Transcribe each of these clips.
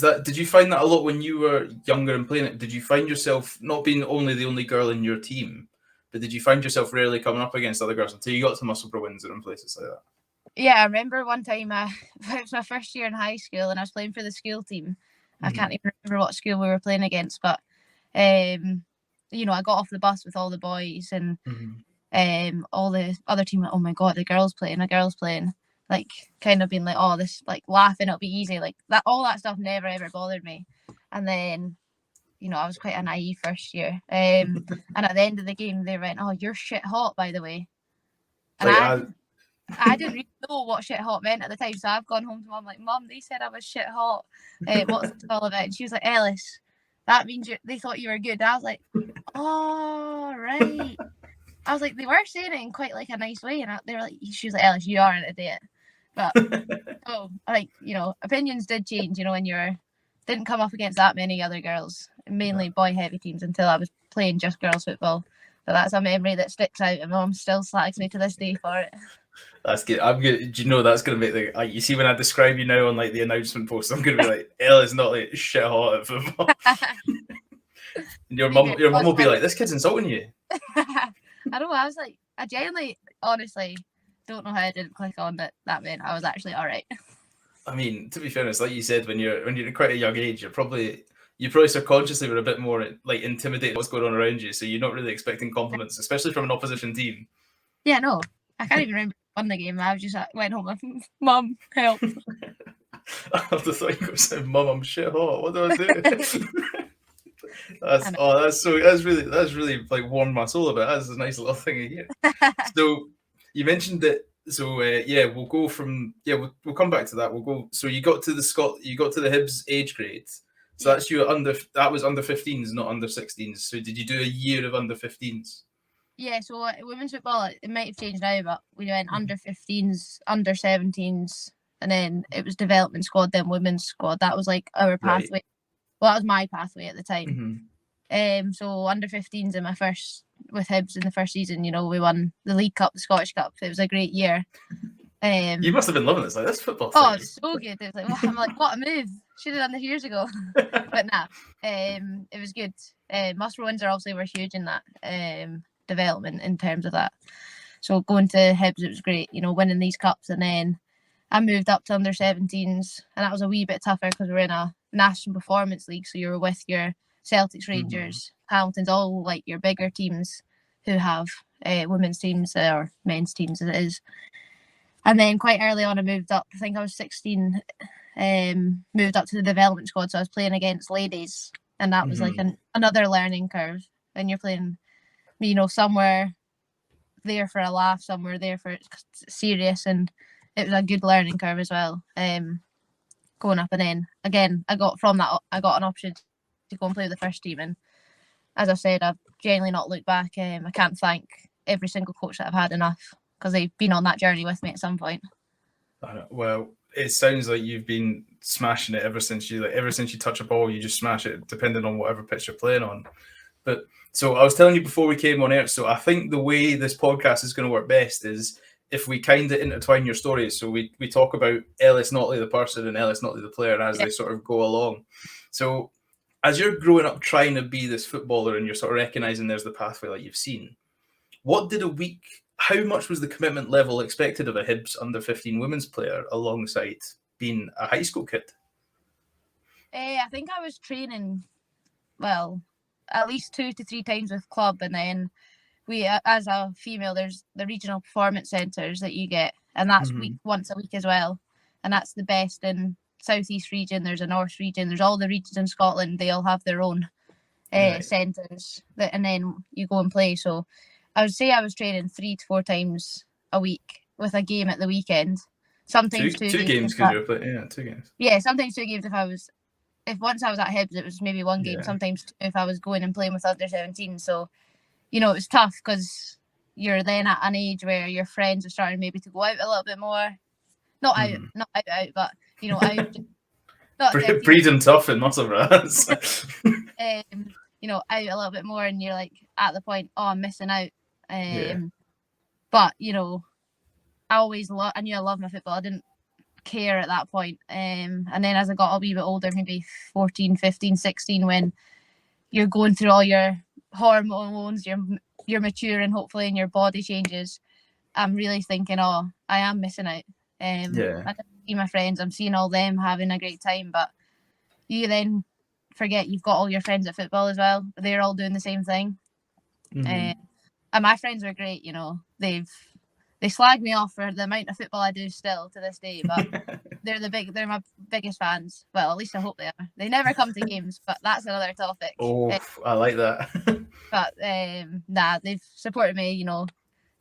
Did you find that a lot when you were younger and playing it? Did you find yourself not being the only girl in your team, but did you find yourself rarely coming up against other girls until you got to Musselburgh, Windsor and places like that? Yeah, I remember one time it was my first year in high school and I was playing for the school team. I can't even remember what school we were playing against, but I got off the bus with all the boys and all the other team like, oh my god, a girl's playing, like kind of being like, oh, this, like laughing, it'll be easy, like that. All that stuff never ever bothered me. And then I was quite a naive first year, and at the end of the game they went, oh, you're shit hot, by the way. And I didn't really know what shit hot meant at the time, so I've gone home to Mum like, Mum, they said I was shit hot. What's it all about? And she was like, Ellis, that means they thought you were good. And I was like, oh, right. I was like, they were saying it in quite like a nice way, and they were like, she was like, Ellis, you are an idiot. But opinions did change, when you didn't come up against that many other girls, mainly boy heavy teams, until I was playing just girls football. But that's a memory that sticks out, and Mum still slags me to this day for it. That's good. I'm good. Do you know that's going to make you see when I describe you now on like the announcement post, I'm going to be like, Ellis Notley shit hot at football. Your mum will be like, this kid's insulting you. I know. I was like, I genuinely, honestly, don't know how I didn't click on that meant I was actually all right. I mean, to be fair, it's like you said, when you're at quite a young age, you probably subconsciously were a bit more like intimidated what's going on around you, so you're not really expecting compliments, especially from an opposition team. Yeah, no, I can't even remember won the game. I was just went home like, Mum, help. I have to think of saying, Mum, I'm shit hot. What do I do? That's really like warmed my soul a bit. That's a nice little thing to hear. So you mentioned that. So we'll go from we'll come back to that. We'll go. So you got to the Hibs age grade. So that's that was under 15s, not under 16s. So did you do a year of under 15s? Yeah, so women's football, it might have changed now, but we went under 15s, under 17s, and then it was development squad, then women's squad. That was like our pathway. Right. Well, that was my pathway at the time. So under 15s with Hibs in the first season, we won the League Cup, the Scottish Cup. It was a great year. You must have been loving this. Like, this football. Oh, it's so good. It was like, I'm like, what a move! Should have done this years ago. But nah, it was good. Musselburgh Windsor obviously were huge in that development in terms of that. So going to Hibs, it was great. Winning these cups, and then I moved up to under 17s, and that was a wee bit tougher because we were in a national performance league. So you were with your Celtics, Rangers, Hamiltons, all like your bigger teams who have women's teams or men's teams as it is. And then quite early on, I moved up. I think I was 16. Moved up to the development squad, so I was playing against ladies, and that was like another learning curve. And you're playing, somewhere there for a laugh, somewhere there for serious, and it was a good learning curve as well. Going up, and then again, I got an option to go and play with the first team, and as I said, I've genuinely not looked back. I can't thank every single coach that I've had enough, because they've been on that journey with me at some point. Well, it sounds like you've been smashing it ever since you touch a ball, you just smash it, depending on whatever pitch you're playing on. But so I was telling you before we came on air, so I think the way this podcast is going to work best is if we kind of intertwine your stories. So we talk about Ellis Notley the person and Ellis Notley the player as they sort of go along. So as you're growing up trying to be this footballer and you're sort of recognising there's the pathway like you've seen, how much was the commitment level expected of a Hibs under 15 women's player alongside being a high school kid? I think I was training, well, at least 2 to 3 times with club, and then we, as a female, there's the regional performance centres that you get, and that's once a week as well, and that's the best in Southeast region. There's a North region. There's all the regions in Scotland. They all have their own centres, and then you go and play. So I would say I was training 3 to 4 times a week with a game at the weekend. Sometimes two games. 2 games. Yeah, sometimes 2 games if once I was at Hibs, it was maybe 1 game. Sometimes if I was going and playing with under 17. So, it was tough because you're then at an age where your friends are starting maybe to go out a little bit more. Not out, but, out. Freedom tough in Musselburgh. Out a little bit more, and you're like at the point, I'm missing out. But I always I knew I loved my football. I didn't care at that point. And then as I got a wee bit older, maybe 14, 15, 16, when you're going through all your hormones, you're maturing hopefully, and your body changes, I'm really thinking, oh, I am missing out. I don't see my friends, I'm seeing all them having a great time, but you then forget you've got all your friends at football as well. They're all doing the same thing. And my friends are great, you know. They slag me off for the amount of football I do still to this day, but they're my biggest fans. Well, at least I hope they are. They never come to games, but that's another topic. Oh, I like that. But they've supported me, you know.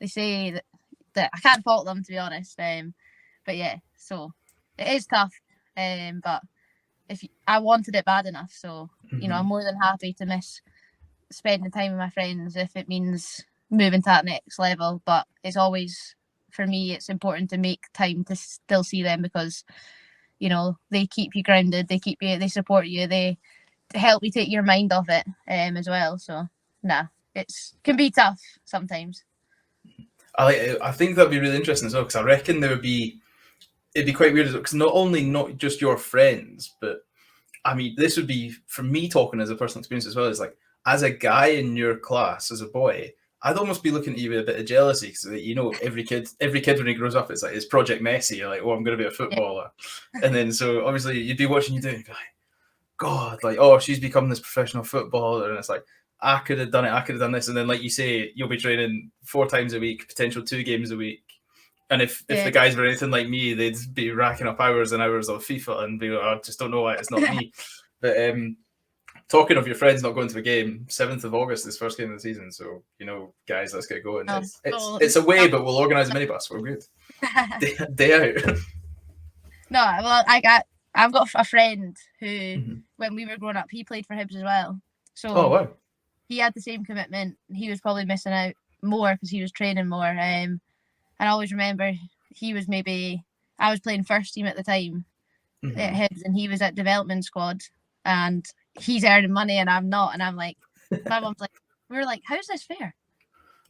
They say that I can't fault them, to be honest. But yeah, so it is tough. But I wanted it bad enough, so you know, I'm more than happy to miss spending time with my friends if it means moving to that next level. But it's always, for me, it's important to make time to still see them, because you know, they keep you grounded, they support you, they help you take your mind off it as well. So it can be tough sometimes. I think that'd be really interesting as well, because I reckon it'd be quite weird, because not just your friends, but I mean, this would be, for me talking as a personal experience as well, is like, as a guy in your class, as a boy, I'd almost be looking at you with a bit of jealousy, because you know, every kid when he grows up, it's like, it's Project Messi. You're like, oh, I'm going to be a footballer. And then so obviously you'd be watching you doing, like, God, like, oh, she's become this professional footballer, and it's like, I could have done it, I could have done this. And then, like you say, you'll be training 4 times a week, potential 2 games a week. And if the guys were anything like me, they'd be racking up hours and hours of FIFA and be like, I just don't know why it's not me. But talking of your friends not going to a game, 7th of August is first game of the season. So, you know, guys, let's get going. It's away, but we'll organise a minibus. We're good. day out. No, well, I've got a friend who, when we were growing up, he played for Hibs as well. So he had the same commitment. He was probably missing out more because he was training more. And I always remember I was playing first team at the time at Hibs, and he was at development squad, and he's earning money and I'm not. And I'm like, my mom's like, we were like, how's this fair?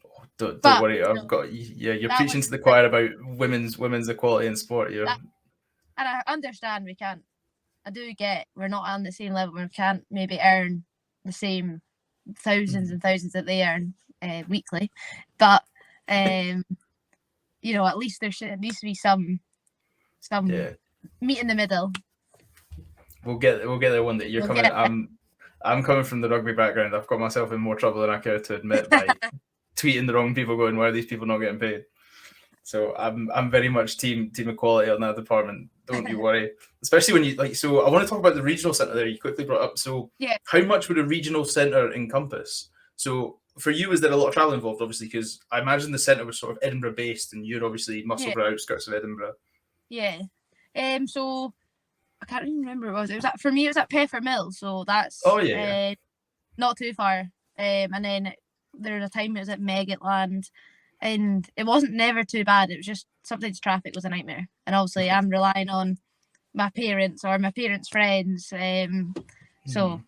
Oh, don't worry, I've got you're preaching to the choir about women's equality in sport. And I understand I do get we're not on the same level, we can't maybe earn the same thousands and thousands that they earn weekly, but you know, at least there needs to be some meet in the middle. We'll get there one day. You're coming. I'm coming from the rugby background. I've got myself in more trouble than I care to admit by tweeting the wrong people, going, why are these people not getting paid? So I'm very much team equality on that department. Don't you worry. Especially when you so I want to talk about the regional centre there. You quickly brought up. So how much would a regional centre encompass? So for you, is there a lot of travel involved? Obviously, because I imagine the centre was sort of Edinburgh based, and you're obviously Musselburgh, outskirts of Edinburgh. Yeah. So I can't even remember what it was. For me, it was at Peffer Mill. So that's not too far. And then there was a time it was at Meggetland. And it wasn't never too bad. It was just sometimes traffic was a nightmare. And obviously I'm relying on my parents or my parents' friends. So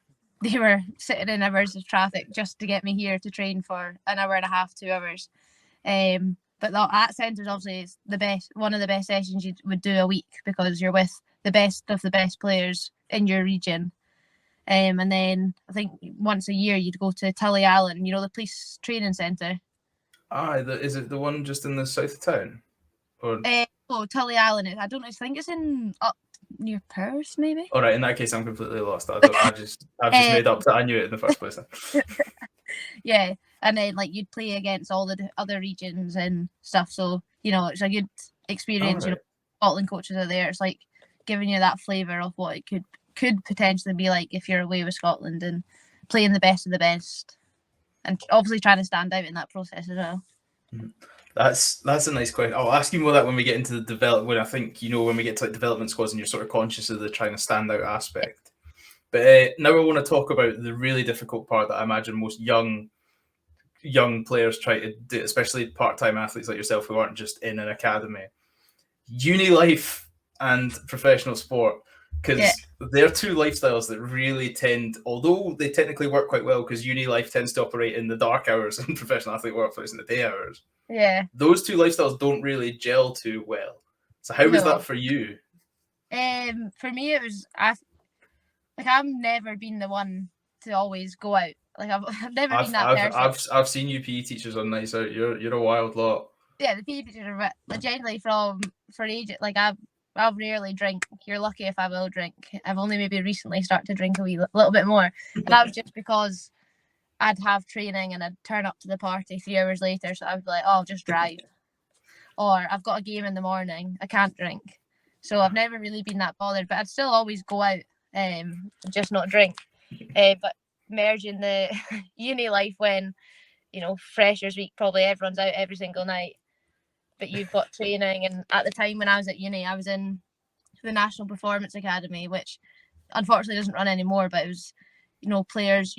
they were sitting in hours of traffic just to get me here to train for an hour and a half, 2 hours. But that centre is obviously one of the best sessions you would do a week, because you're with the best of the best players in your region. And then I think once a year you'd go to Tully Allen, you know, the police training centre. Is it the one just in the south of town? Or Tully Allen. I don't know. I think it's up near Perth, maybe. All right. In that case, I'm completely lost. I've just made up that I knew it in the first place. Yeah, and then like you'd play against all the other regions and stuff. So you know, it's a good experience. Right. You know, Scotland coaches are there. It's like giving you that flavour of what it could potentially be like if you're away with Scotland and playing the best of the best. And obviously trying to stand out in that process as well. That's a nice question. I'll ask you more that when we get into the development. When I think, you know, when we get to like development squads and you're sort of conscious of the trying to stand out aspect. But now I want to talk about the really difficult part that I imagine most young players try to do, especially part-time athletes like yourself who aren't just in an academy. Uni life and professional sport. Because they're two lifestyles that really tend, although they technically work quite well, because uni life tends to operate in the dark hours and professional athlete workplace in the day hours. Yeah. Those two lifestyles don't really gel too well. So how was that for you? For me, it was I've never been the one to always go out. Like I've never been that person. I've seen you PE teachers on nights out. You're a wild lot. Yeah, the PE teachers are generally for age. Like I'll rarely drink. You're lucky if I will drink. I've only maybe recently started to drink a little bit more, and that was just because I'd have training and I'd turn up to the party 3 hours later. So I'd be like, oh, I'll just drive, or I've got a game in the morning. I can't drink. So I've never really been that bothered, but I'd still always go out, just not drink. But merging the uni life when, Freshers Week, probably everyone's out every single night, but you've got training. And at the time when I was at uni, I was in the National Performance Academy, which unfortunately doesn't run anymore, but it was, players,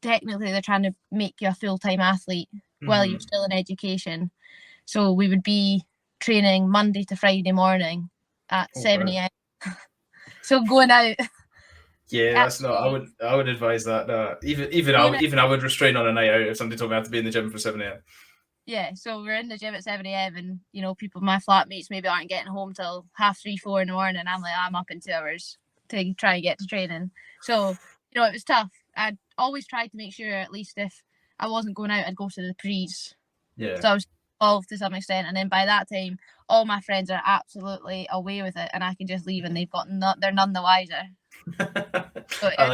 they're trying to make you a full-time athlete while you're still in education. So we would be training Monday to Friday morning at 7 a.m. So going out. Yeah, that's not. I would advise that. No. Even I would restrain on a night out if somebody told me I had to be in the gym for 7 a.m. Yeah, so we're in the gym at 7 a.m. and my flatmates maybe aren't getting home till 3:30, 4 in the morning. I'm like, I'm up in 2 hours to try and get to training. So it was tough. I'd always tried to make sure, at least if I wasn't going out, I'd go to the prees. Yeah. So I was involved to some extent, and then by that time, all my friends are absolutely away with it, and I can just leave, and they're none the wiser. So I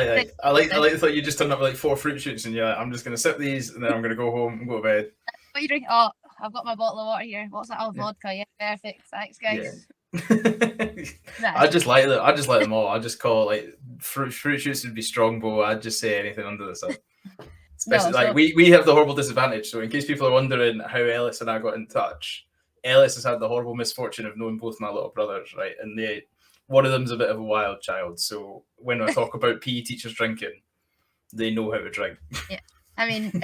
like the thought you just turned up with like 4 fruit shoots, and you're like, I'm just gonna sip these, and then I'm gonna go home and go to bed. What are you drinking? Oh, I've got my bottle of water here. What's that? Oh, vodka. Yeah, perfect. Thanks, guys. Yeah. I just like them all. I just call like fruit shoots would be Strongbow. I'd just say anything under the sun. Especially we have the horrible disadvantage. So in case people are wondering how Ellis and I got in touch, Ellis has had the horrible misfortune of knowing both my little brothers, right? And one of them's a bit of a wild child. So when I talk about PE teachers drinking, they know how to drink. Yeah, I mean,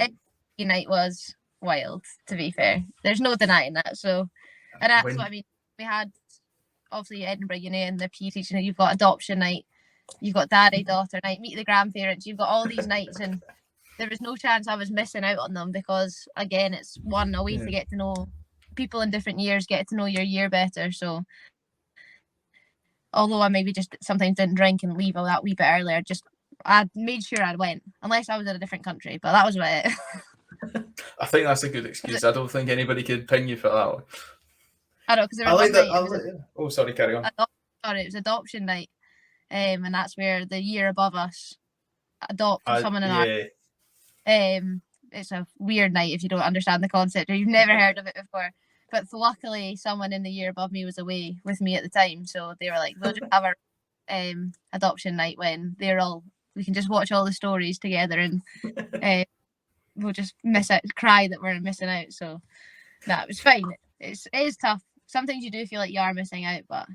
night was wild. To be fair, there's no denying that. So, and that's what I mean. We had obviously Edinburgh Uni and the PE teaching. You've got adoption night, you've got daddy-daughter night, meet the grandparents. You've got all these nights, and there was no chance I was missing out on them because, again, it's a way to get to know people in different years, get to know your year better. So, although I maybe just sometimes didn't drink and leave that wee bit earlier, I made sure I went, unless I was in a different country. But that was about it. I think that's a good excuse. I don't think anybody could ping you for that one. I know, because I like that. Oh, sorry, carry on. Sorry, it was adoption night, and that's where the year above us adopt someone in our. It's a weird night if you don't understand the concept or you've never heard of it before. But luckily, someone in the year above me was away with me at the time, so they were like, "We'll just have our adoption night when we can just watch all the stories together and we'll just cry that we're missing out." So it was fine. It is tough. Sometimes you do feel like you are missing out, but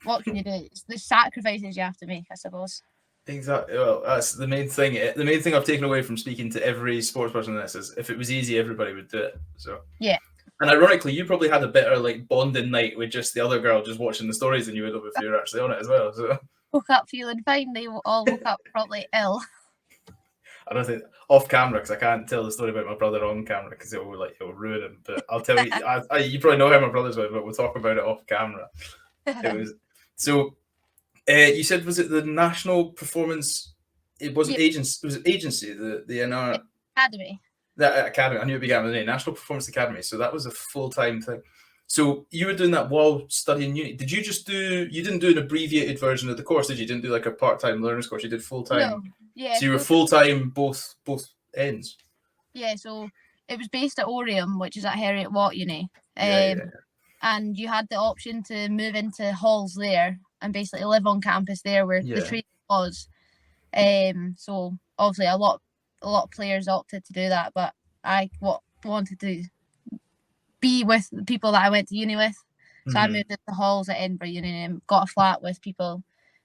what can you do? It's the sacrifices you have to make, I suppose. Exactly. Well, that's the main thing. The main thing I've taken away from speaking to every sports person in this is if it was easy, everybody would do it. So yeah. And ironically, you probably had a better bonding night with just the other girl just watching the stories than you would have if you were actually on it as well. So woke up feeling fine. They all woke up probably ill. I don't think off camera because I can't tell the story about my brother on camera because it will ruin him. But I'll tell you, you probably know how my brother's with, but we'll talk about it off camera. It was so. You said was it the National Performance? It wasn't agency. Was it agency? The NR Academy. That academy. I knew it began with the name National Performance Academy. So that was a full-time thing. So you were doing that while studying uni. Did you just do? You didn't do an abbreviated version of the course, did you? You didn't do like a part-time learner's course. You did full-time. No. Yeah. So you were full-time both ends. Yeah. So it was based at Oriam, which is at Heriot Watt Uni. And you had the option to move into halls there and basically live on campus there where the training was. So obviously a lot of players opted to do that, but I wanted to be with the people that I went to uni with. So I moved into halls at Edinburgh Uni and got a flat with people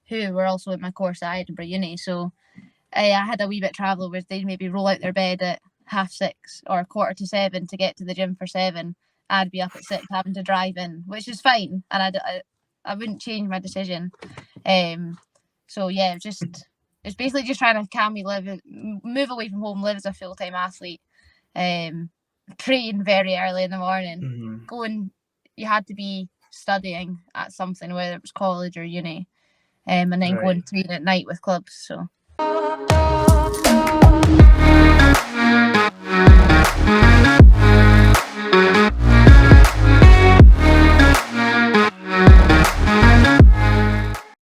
who were also in my course at Edinburgh Uni. So I had a wee bit of travel where they'd maybe roll out their bed at 6:30 or 6:45 to get to the gym for 7. I'd be up at 6 having to drive in, which is fine. And I wouldn't change my decision. So yeah, it's basically just trying to move away from home, live as a full-time athlete, train very early in the morning. You had to be studying at something, whether it was college or uni, and then going Right. training at night with clubs. So